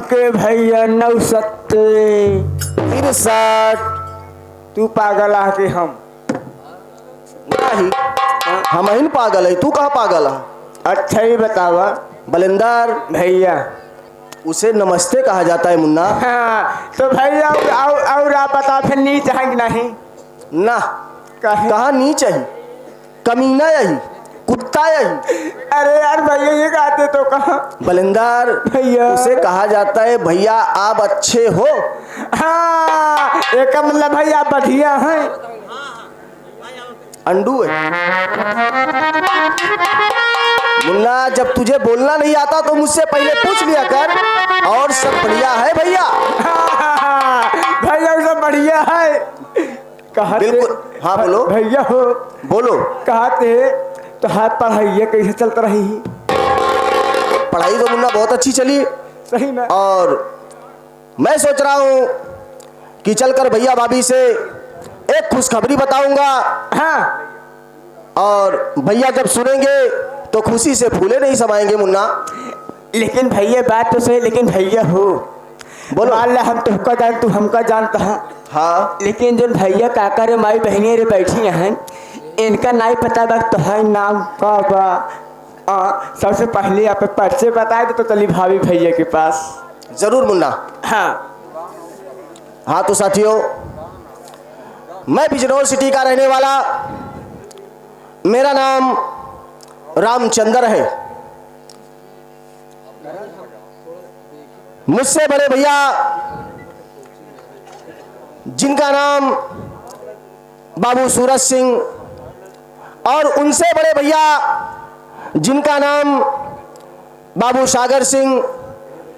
के भैया 69 तू पागल आ के हम नहीं, हम ही पागल है, तू कहाँ पागल है? अच्छा ही बतावा बलिंदर भैया। उसे नमस्ते कहा जाता है मुन्ना। हाँ तो भैया और आप बता फिर नीच है कि नहीं? ना कहा नीच है, कमीना यही, कुत्ता यही। अरे यार भैया ये कहते तो कहा बलिंदर भैया, उसे कहा जाता है भैया आप अच्छे हो। हाँ एक मतलब भैया बढ़िया है। अंडू है मुन्ना, जब तुझे बोलना नहीं आता तो मुझसे पहले पूछ लिया कर। और सब बढ़िया है भैया? भैया सब बढ़िया है। कहा बिल्कुल, हाँ बोलो भैया हो। बोलो। कहते तो हाथ पढ़ाई कैसे चलता रही? पढ़ाई तो मुन्ना बहुत अच्छी चली। सही में। और मैं सोच रहा हूँ कि चलकर भैया भाभी से एक खुशखबरी बताऊंगा। हाँ और भैया जब सुनेंगे तो खुशी से फूले नहीं समाएंगे मुन्ना। लेकिन भैया बात तो सही, लेकिन भैया हो बोलो। अल्लाह हम तुमका जान तू हमका जानता है। हाँ लेकिन जो भैया काका रे माई बहनी रे बैठी हैं इनका नहीं पता वक्त तो है नाम का बा। सबसे पहले आप पर्चे बताए तो चली भाभी भैया के पास। जरूर मुन्ना। हाँ तो साथियों, मैं बिजनौर सिटी का रहने वाला, मेरा नाम रामचंद्र है। मुझसे बड़े भैया जिनका नाम बाबू सूरज सिंह, और उनसे बड़े भैया जिनका नाम बाबू सागर सिंह,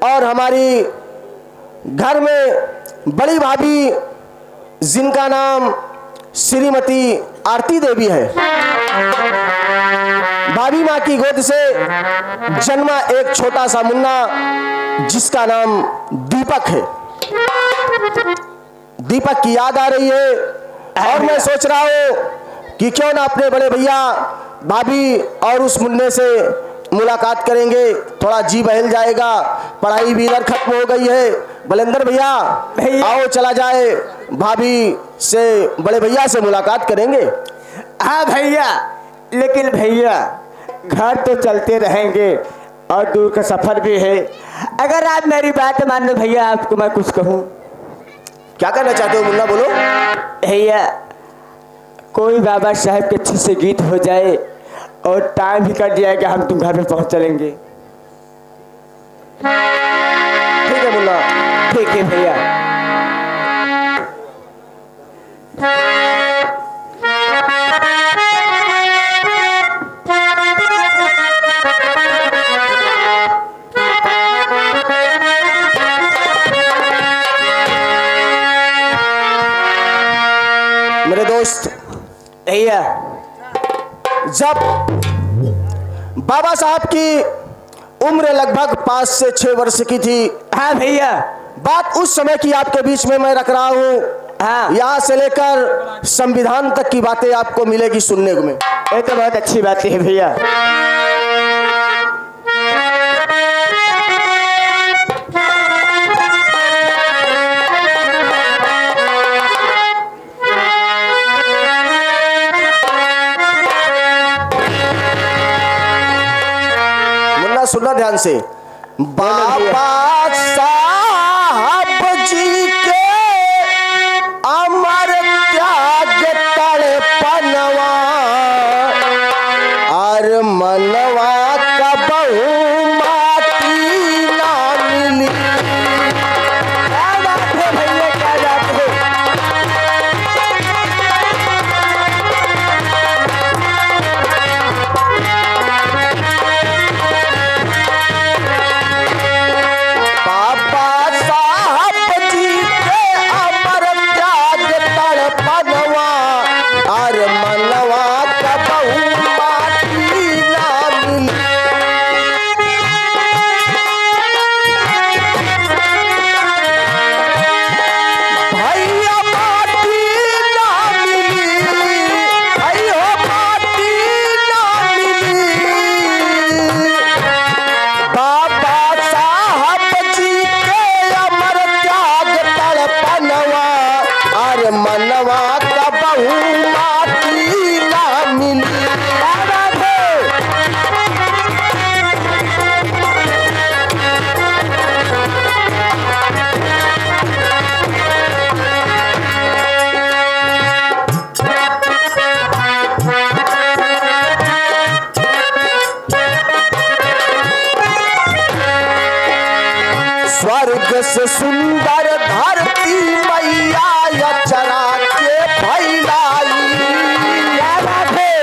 और हमारी घर में बड़ी भाभी जिनका नाम श्रीमती आरती देवी है। भाभी माँ की गोद से जन्मा एक छोटा सा मुन्ना जिसका नाम दीपक है। दीपक की याद आ रही है और मैं सोच रहा हूँ कि क्यों ना अपने बड़े भैया भाभी और उस मुन्ने से मुलाकात करेंगे, थोड़ा जी बहल जाएगा। पढ़ाई भी इधर खत्म हो गई है। बलेंद्र भैया आओ चला जाए, भाभी से बड़े भैया से मुलाकात करेंगे। हाँ भैया, लेकिन भैया घर तो चलते रहेंगे और दूर का सफर भी है। अगर आप मेरी बात मान लो भैया, आपको मैं कुछ कहूँ। क्या करना चाहते हो मुन्ना, बोलो। भैया कोई बाबा साहब के अच्छे से गीत हो जाए और टाइम भी कर दिया कि हम तुम घर पे पहुंच चलेंगे। ठीक है मुन्ना। ठीक है भैया। मेरे दोस्त भैया, जब बाबा साहब की उम्र लगभग 5 से 6 वर्ष की थी। हाँ भैया, बात उस समय की आपके बीच में मैं रख रहा हूँ। हाँ, यहाँ से लेकर संविधान तक की बातें आपको मिलेगी सुनने में। ये तो बहुत अच्छी बात है भैया। मुन्ना सुनना ध्यान से। बाबा साहब जी के अमर त्याग तड़पनवा और मनवा का बहु माटी ना मिली। क्या बात है भैया, क्या बात है। पापा बहु माटी ना मिली। क्या बात है? स्वर्ग से सुंदर धरती मैया अचरा के फैलाई। क्या बात है?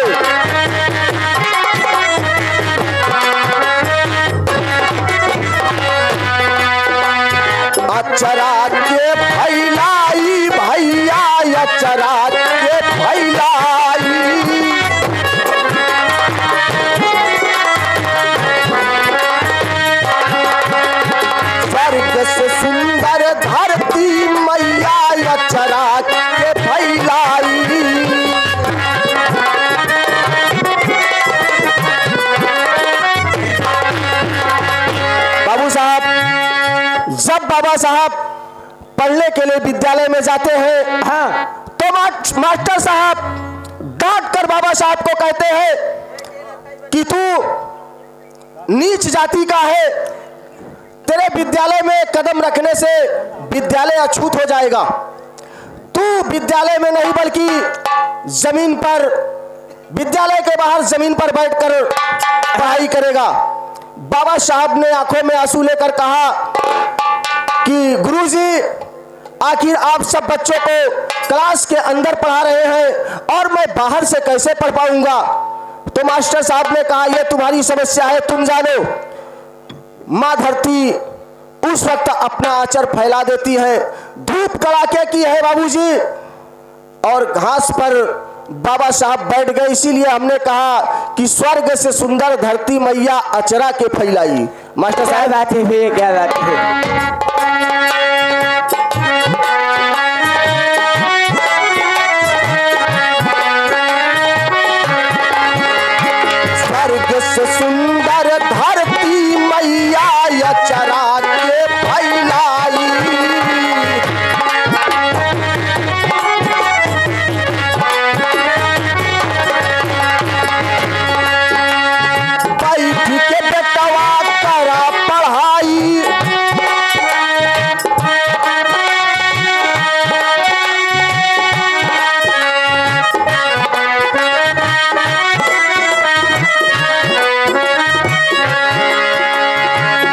अचरा के फैलाई भैया अचरा के फैलाई। स्वर्ग से सुंदर धरती मैया अचरा के फैलाई। बाबू साहब, जब बाबा साहब पढ़ने के लिए विद्यालय में जाते हैं, हाँ, तो मास्टर साहब डांट कर बाबा साहब को कहते हैं कि तू नीच जाति का है, तेरे विद्यालय में कदम रखने से विद्यालय अछूत हो जाएगा, तू विद्यालय में नहीं बल्कि जमीन पर, विद्यालय के बाहर जमीन पर बैठकर पढ़ाई करेगा। बाबा साहब ने आंखों में आंसू लेकर कहा कि गुरुजी, आखिर आप सब बच्चों को क्लास के अंदर पढ़ा रहे हैं और मैं बाहर से कैसे पढ़ पाऊंगा। तो मास्टर साहब ने कहा, यह तुम्हारी समस्या है, तुम जानो। माँ धरती उस वक्त अपना आंचल फैला देती है, धूप कड़ाके की है बाबूजी, और घास पर बाबा साहब बैठ गए। इसीलिए हमने कहा कि स्वर्ग से सुंदर धरती मैया अचरा के फैलाई। मास्टर साहब, बात है भैया, क्या बात है? स्वर्ग से सुंदर धरती मैया अचरा के फैलाई। बैठ के बेटवा करा पढ़ाई,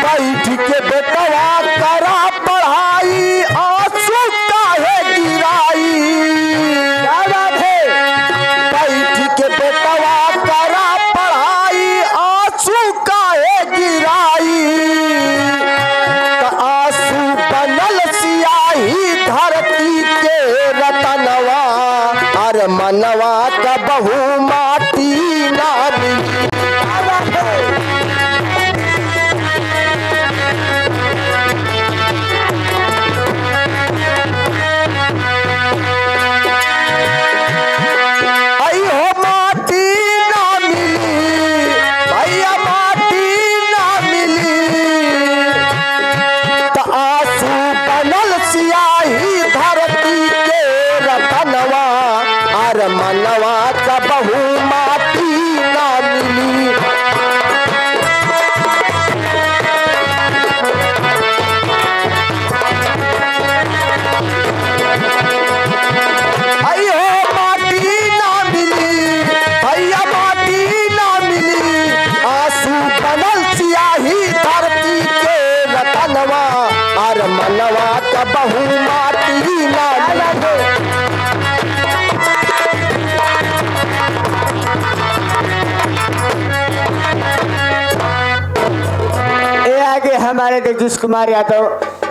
बैठ के बेटवा करा पढ़ाई, आंसू काहे गिराई। क्या बात है? बैठ के बेटवा करा पढ़ाई, आंसू काहे गिराई। त आंसू बनल सियाही धरती के रतनवा, अरे मनवा का बहु माटी ना मिली। क्या बात है? आई हो माटी ना मिली, भैया माटी ना मिली। त आंसू बनल सियाही धरती के रतनवा, अरे मनवा का बहु माटी ना मिली। आई हो माटी ना मिली, भैया माटी ना मिली। आंसू बनल सियाही धरती के रतनवा, और मनवा का बहु माटी ना मिली। ये आगे हमारे जगदीश कुमार यादव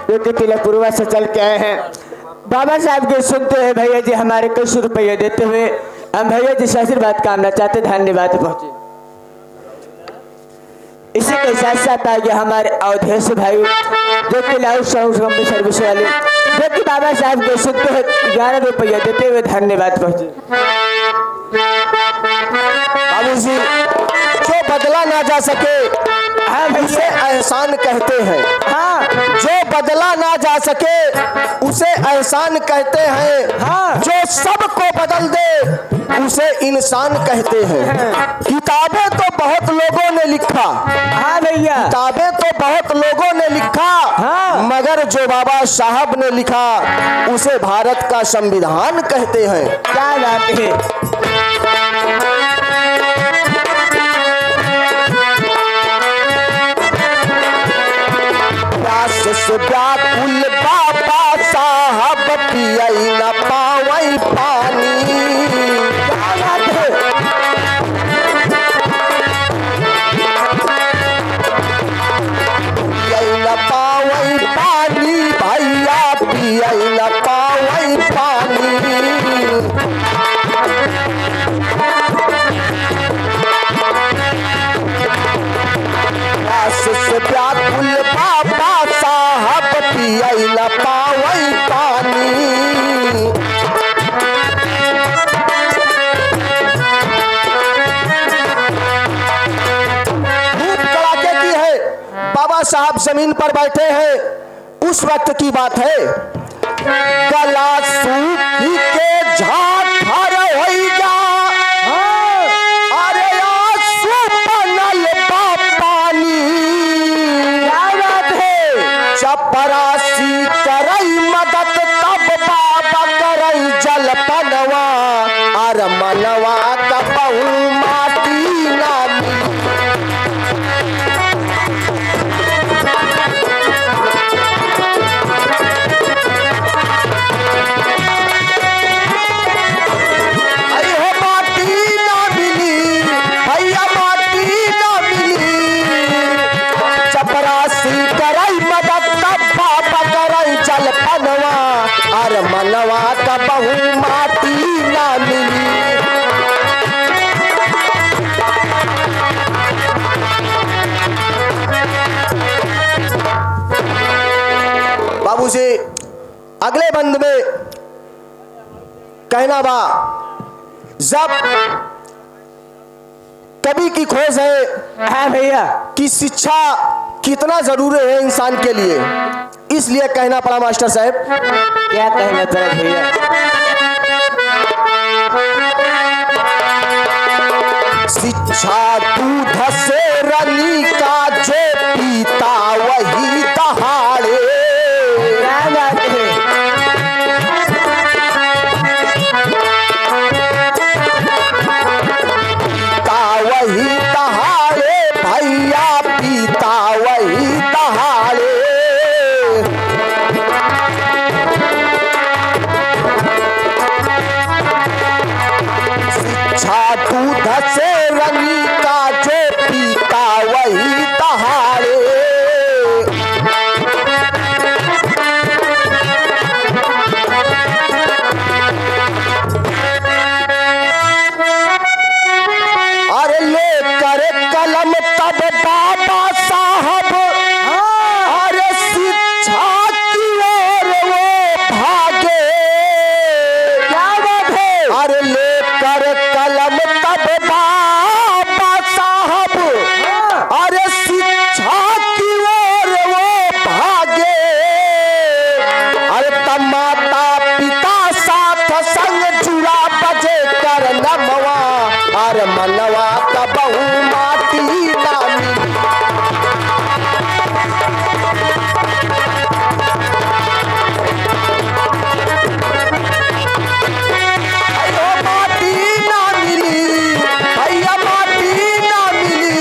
जो कि तिलकपुरवा से चल के आए हैं, बाबा साहब के सुनते हैं भैया जी हमारे कुछ रुपये देते हुए हम भैया जी से आशीर्वाद कामना चाहते, धन्यवाद पहुंचे। इसी के साथ साथ आगे हमारे अवधेश भाई जो कि लाउड साउंड कंपनी सर्विस वाले जो कि बाबा साहब के सुनते हैं 11 रुपये देते हुए धन्यवाद पहुंचे। बाबूजी, जो बदला ना जा सके हाँ उसे एहसान कहते हैं। हाँ, जो बदला ना जा सके उसे एहसान कहते हैं। हाँ। जो सबको बदल दे उसे इंसान कहते हैं। किताबें तो बहुत लोगों ने लिखा, हाँ भैया, किताबें तो बहुत लोगों ने लिखा, हाँ। मगर जो बाबा साहब ने लिखा उसे भारत का संविधान कहते हैं। क्या बात है। प्यास से व्याकुल बाबा साहब पियई न पावई पानी। क्या बात है। पियई न पावई पानी भैया, पियई न पावई पानी। प्यास से व्याकुल बाबा साहब पियई न पावई पानी। धूप कड़ाके की है, बाबा साहब जमीन पर बैठे हैं। उस वक्त की बात है, गला सूखी के झाखर होइगा, अरे आंसू बनल बा पानी। क्या बात है। चपरासी करई मदद तब बाबा करई जलपनवा, अर मनवा कबहू माटी ना मिली। आई हो माटी ना मिली भैया, माटी ना मिली। चपरासी करई मदद तब बाबा करई जलपनवा, अर मनवा कबहू माटी ना मिली। बाबूजी अगले बंद में कहना बा, जब कवि की खोज है हाँ भैया, कि शिक्षा कितना जरूरी है इंसान के लिए, इसलिए कहना पड़ा मास्टर साहब। क्या कहना पड़ा भैया। शिक्षा दूध से रनी का जो पीता वही दहाड़े। क्या बात है। पीता वही दहाड़े भैया, पीता वही दहाड़े। शिक्षा दूध से रनी का जो पीता वही दहाड़े। अरे लेकर कलम तब बाबा साहब, अरे शिक्षा की ओर वो भागे। क्या बात है। अरे लेकर कलम तब बाबा साहब, अरे शिक्षा की ओर वो भागे। अरे तब माता पिता साथ संग जुड़ा बजे कर नमवा, अरे मनवा कबहू माटी ना मिली। अयो माटी ना मिली भैया, माटी ना मिली।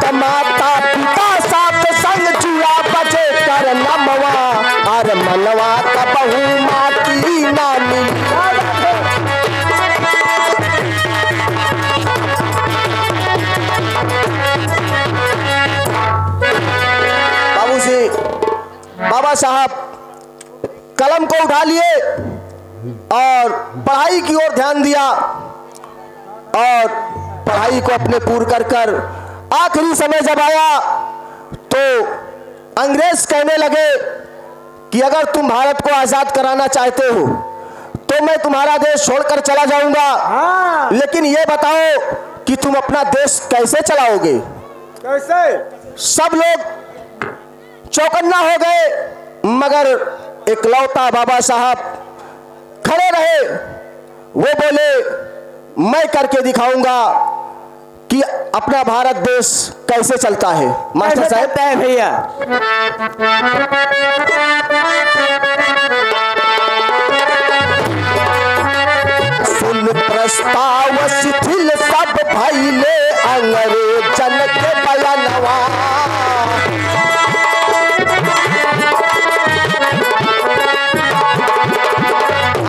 त माता पिता साथ संग जुड़ा बजे कर नमवा, अरे मनवा कबहू माटी ना मिली। बाबूजी बाबा साहब कलम को उठा लिए और पढ़ाई की ओर ध्यान दिया, और पढ़ाई को अपने पूर्ण कर कर आखिरी समय जब आया तो अंग्रेज कहने लगे कि अगर तुम भारत को आजाद कराना चाहते हो तो मैं तुम्हारा देश छोड़कर चला जाऊंगा, हाँ। लेकिन ये बताओ कि तुम अपना देश कैसे चलाओगे। कैसे। सब लोग चौकन्ना हो गए, मगर इकलौता बाबा साहब खड़े रहे। वो बोले मैं करके दिखाऊंगा कि अपना भारत देश कैसे चलता है। मास्टर साहब चलता है भैया। सुन प्रस्ताव शिथिल सब भइले अंग्रेजन के बयानवा।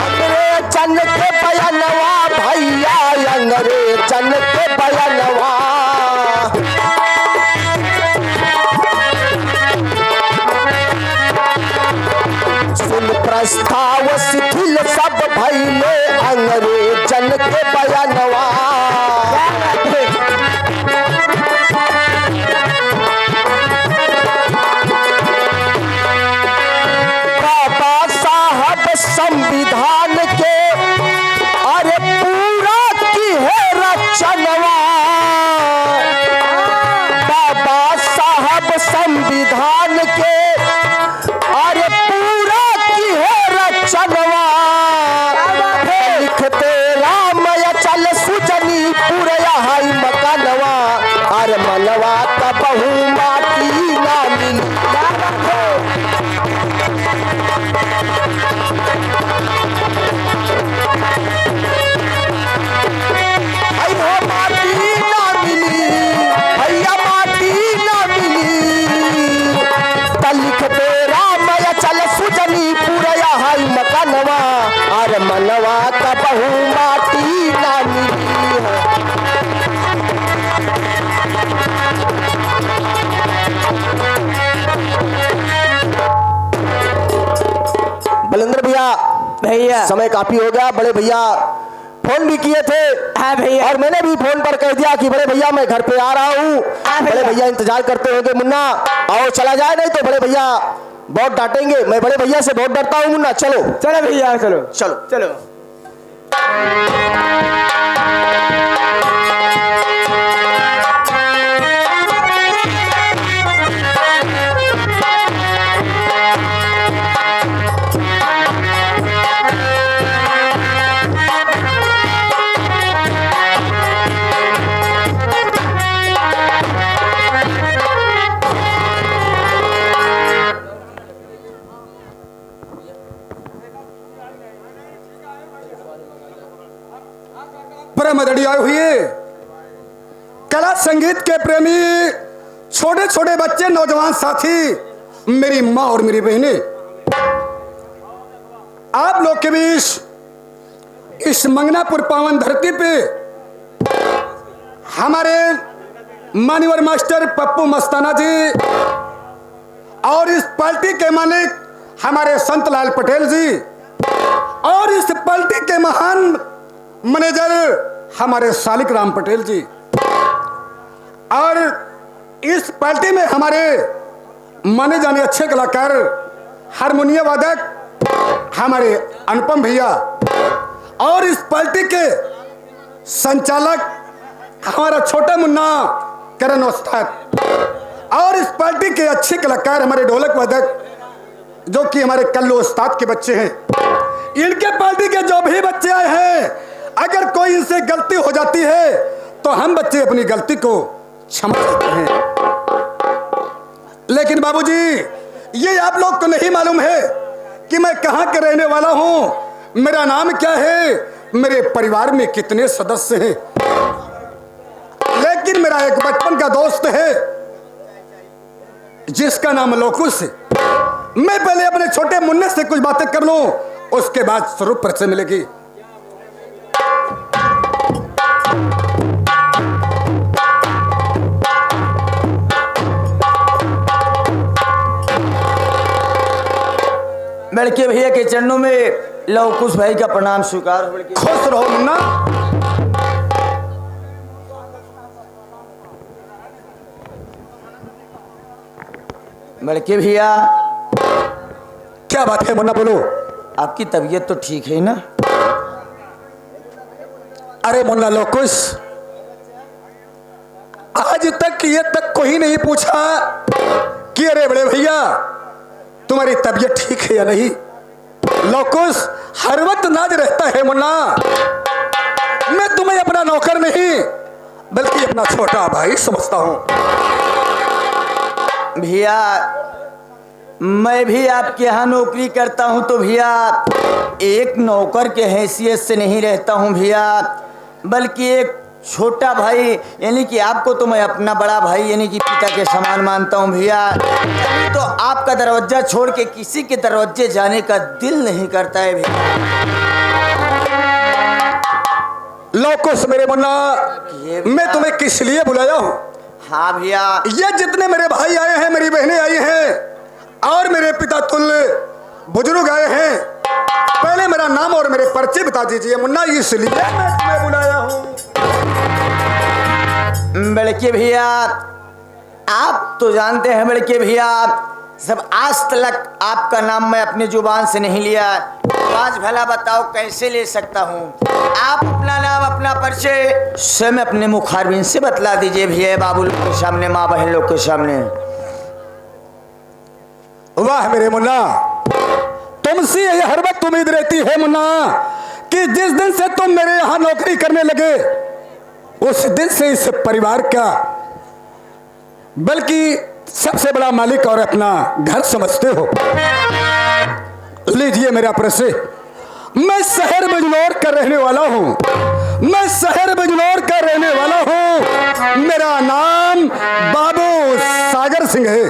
अंग्रेजन के बयानवा भैया, अंग्रेजन के बयानवा। सुन प्रस्ताव शिथिल सब भइले अंग्रेजन के बयानवा। बाबा साहब संविधान के अरे पूरा की है रचनवा। बाबा साहब संविधान के अरे पूरा की है रचनवा। लिखते राम चल सुजनी पूरा हाई मकानवा। अरे मनवा का बहु माटी ना मिली। माटी ना मिली भैया, माटी ना मिली। लिखते राम चल सुजनी पूरा हाई मकानवा। अरे मनवा का बहु माटी ना मिली है। बलेंद्र भैया समय काफी हो गया। बड़े भैया फोन भी किए थे। हाँ भैया। और मैंने भी फोन पर कह दिया कि बड़े भैया मैं घर पे आ रहा हूँ। बड़े भैया इंतजार करते होंगे मुन्ना आओ चला जाए, नहीं तो बड़े भैया बहुत डांटेंगे। मैं बड़े भैया से बहुत डरता हूँ मुन्ना। चलो चलो भैया, चलो चलो चलो। मदड़ी आए हुए कला संगीत के प्रेमी, छोटे छोटे बच्चे, नौजवान साथी, मेरी माँ और मेरी बहनें, आप लोग के बीच इस मंगनापुर पावन धरती पे हमारे मान्यवर मास्टर पप्पू मस्ताना जी और इस पार्टी के मालिक हमारे संतलाल पटेल जी और इस पार्टी के महान मैनेजर हमारे सालिक राम पटेल जी और इस पार्टी में हमारे माने जाने अच्छे कलाकार हारमोनियम वादक हमारे अनुपम भैया और इस पार्टी के संचालक हमारा छोटा मुन्ना करण उस्ताद और इस पार्टी के अच्छे कलाकार हमारे ढोलक वादक जो कि हमारे कल्लू उस्ताद के बच्चे हैं। इनके पार्टी के जो भी बच्चे आए हैं, अगर कोई इनसे गलती हो जाती है तो हम बच्चे अपनी गलती को क्षमा करते हैं। लेकिन बाबूजी, ये आप लोग को नहीं मालूम है कि मैं कहाँ के रहने वाला हूँ, मेरा नाम क्या है, मेरे परिवार में कितने सदस्य हैं। लेकिन मेरा एक बचपन का दोस्त है जिसका नाम लोकुश है। मैं पहले अपने छोटे मुन्ने से कुछ बातें कर लूं, उसके बाद स्वरूप परिचय मिलेगी। बड़के भैया के चरणों में लवकुश भाई का प्रणाम स्वीकार। खुश रहो मुन्ना। बड़के भैया, क्या बात है मुन्ना, बोलो। आपकी तबीयत तो ठीक है ना? अरे मुन्ना लोकुश, आज तक ये तक कोई नहीं पूछा कि अरे बड़े भैया तुम्हारी तबीयत ठीक है या नहीं। लौकुश हर वक्त नाज रहता है मुन्ना, मैं तुम्हें अपना नौकर नहीं बल्कि अपना छोटा भाई समझता हूं। भैया मैं भी आपके यहाँ नौकरी करता हूँ तो भैया एक नौकर के हैसियत से नहीं रहता हूँ भैया, बल्कि एक छोटा भाई यानी कि आपको तो मैं अपना बड़ा भाई यानी कि पिता के समान मानता हूँ भैया। अभी तो आपका दरवाजा छोड़ के किसी के दरवाजे जाने का दिल नहीं करता है भैया। लौकुश मेरे मुन्ना, मैं तुम्हें किस लिए बुलाया हूँ? हाँ भैया, ये जितने मेरे भाई आए हैं, मेरी बहनें आई हैं और मेरे पिता तुल्य बुजुर्ग आए हैं, पहले मेरा नाम और मेरे पर्चे बता दीजिए मुन्ना, इसलिए मैं तुम्हें बुलाया हूँ। बड़के भैया आप तो जानते हैं बड़के भैया, सब आज तक आपका नाम मैं अपनी जुबान से नहीं लिया, आज भला बताओ कैसे ले सकता हूँ। आप अपना नाम अपना परिचय स्वयं अपने मुखारबिन से बतला दीजिए भैया, बाबू लोग के सामने, माँ बहन लोग के सामने। वाह मेरे मुन्ना, तुमसे ये हर वक्त उम्मीद रहती है मुन्ना कि जिस दिन से तुम मेरे यहाँ नौकरी करने लगे उस दिन से इस परिवार का बल्कि सबसे बड़ा मालिक और अपना घर समझते हो। लीजिए मेरा प्रश्न, मैं शहर बिजनौर का रहने वाला हूँ, मैं शहर बिजनौर का रहने वाला हूँ, मेरा नाम बाबू सागर सिंह है,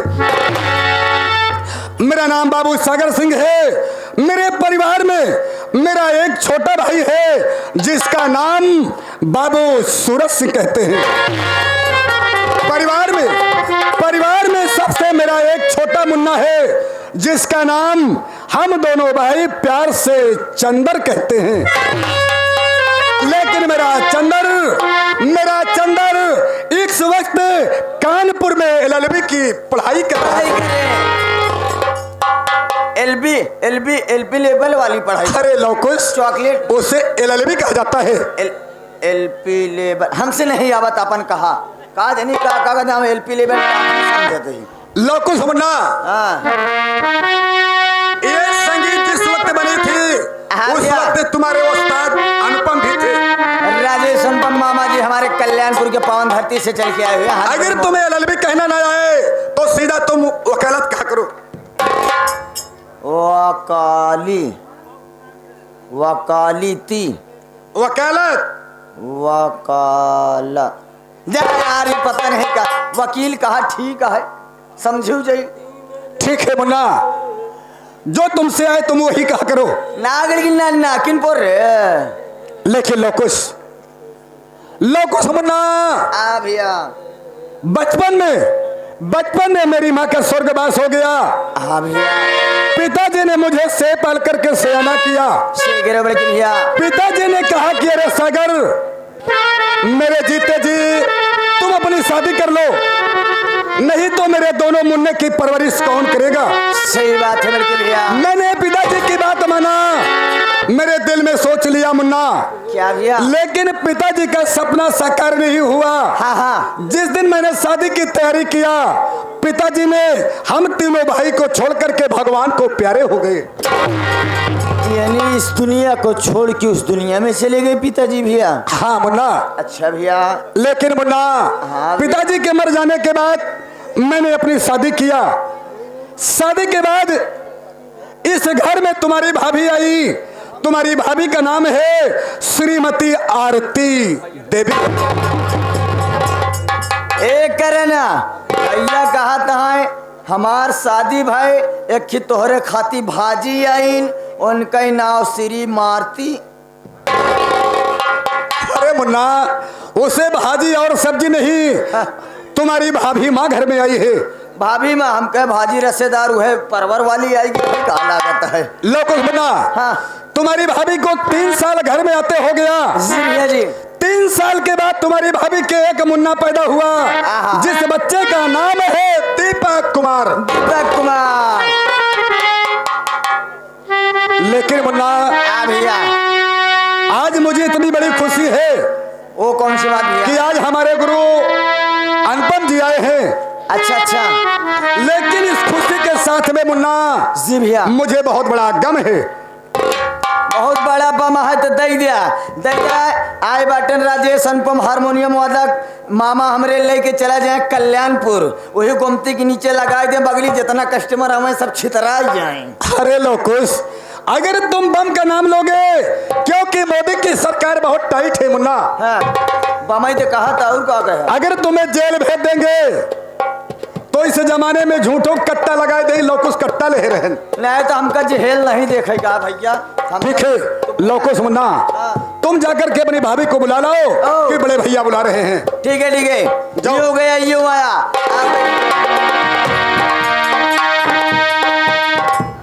मेरा नाम बाबू सागर सिंह है। मेरे परिवार में मेरा एक छोटा भाई है जिसका नाम बाबू सूरज सिंह कहते हैं। परिवार में सबसे मेरा एक छोटा मुन्ना है जिसका नाम हम दोनों भाई प्यार से चंदर कहते हैं। लेकिन मेरा चंदर इस वक्त कानपुर में LLB की पढ़ाई कर रहा है। LB लेवल वाली पढ़ाई। अरे लौकुश, चॉकलेट उसे LLB कहा जाता है। LP लेवल हमसे नहीं आवत, अपन कहा जानी का नाम LP लेवल समझते हैं। लौकुश मुन्ना, हाँ ये संगीत जिस वक्त बनी थी उस भैया। वक्त तुम्हारे उस्ताद अनुपम भी थे। राजेश अनुपम मामा जी हमारे कल्याणपुर के पावन धरती से चल के आए हुए हैं। अगर तुम्हें LLB कहना ना आए तो सीधा तुम वकालत कहा करो। वकालत यार, ये पता नहीं का वकील कहा, ठीक है समझू जाई। ठीक है मुन्ना, जो तुमसे आए तुम वही कहा करो। नाकिनपुर लेकिन लौकुश मुन्ना, भैया बचपन में मेरी माँ का स्वर्गवास हो गया। हाँ भैया, पिताजी ने मुझे से पाल करके सयाना किया। भैया पिताजी ने कहा कि अरे सागर, मेरे जीते जी तुम अपनी शादी कर लो, नहीं तो मेरे दोनों मुन्ने की परवरिश कौन करेगा। सही बात है बल्कि भैया। मैंने पिताजी की बात माना, मेरे दिल में सोच लिया मुन्ना। क्या भैया? लेकिन पिताजी का सपना साकार नहीं हुआ। हाँ। जिस दिन मैंने शादी की तैयारी किया, पिताजी ने हम तीनों भाई को छोड़ करके भगवान को प्यारे हो गए। यानी इस दुनिया को छोड़ के उस दुनिया में चले गए पिताजी भैया। हाँ मुन्ना। अच्छा भैया। लेकिन मुन्ना, हाँ, पिताजी के मर जाने के बाद मैंने अपनी शादी किया। शादी के बाद इस घर में तुम्हारी भाभी आई। तुम्हारी भाभी का नाम है श्रीमती आरती देवी। करना भैया कहा था हमार शादी भाई एक ही तोहरे खाती भाजी आइन, उनका नाम श्री मारती। अरे मुन्ना, उसे भाजी और सब्जी नहीं, तुम्हारी भाभी माँ घर में आई है। भाभी माँ हम कहे भाजी रसेदार है, परवर वाली आएगी कहा लागत है। लोकुश मुन्ना, हाँ। तुम्हारी भाभी को 3 साल घर में आते हो गया। जी भैया जी। 3 साल के बाद तुम्हारी भाभी के एक मुन्ना पैदा हुआ, जिस बच्चे का नाम है दीपक कुमार। लेकिन मुन्ना भैया, आज मुझे इतनी बड़ी खुशी है। वो कौन सी बात भैया? कि आज हमारे गुरु अनुपम जी आए हैं। अच्छा अच्छा लेकिन इस खुशी के साथ में मुन्ना जी भैया मुझे बहुत बड़ा गम है। बहुत बड़ा बम है तो दई दिया आए बाटन राजेश अनुपम हारमोनियम वादक मामा हमरे लेके चला जाए कल्याणपुर वही गोमती के नीचे लगाए दे बगली जितना कस्टमर हमें सब छितरा जाए। अरे लोकुश अगर तुम बम का नाम लोगे क्योंकि मोदी की सरकार बहुत टाइट है मुन्ना। हाँ बम तो कहा था और क्या कहे अगर तुम्हें जेल भेज देंगे तो इस जमाने में झूठों कट्टा लगाए दे लोकुश कट्टा ले रहे नहीं तो हमका जेल नहीं देखेगा भैया। ठीक है लोकुश मुन्ना तुम जाकर के अपनी भाभी को बुला लाओ कि बड़े भैया बुला रहे हैं। ठीक है जाओ। ये हो गया ये आया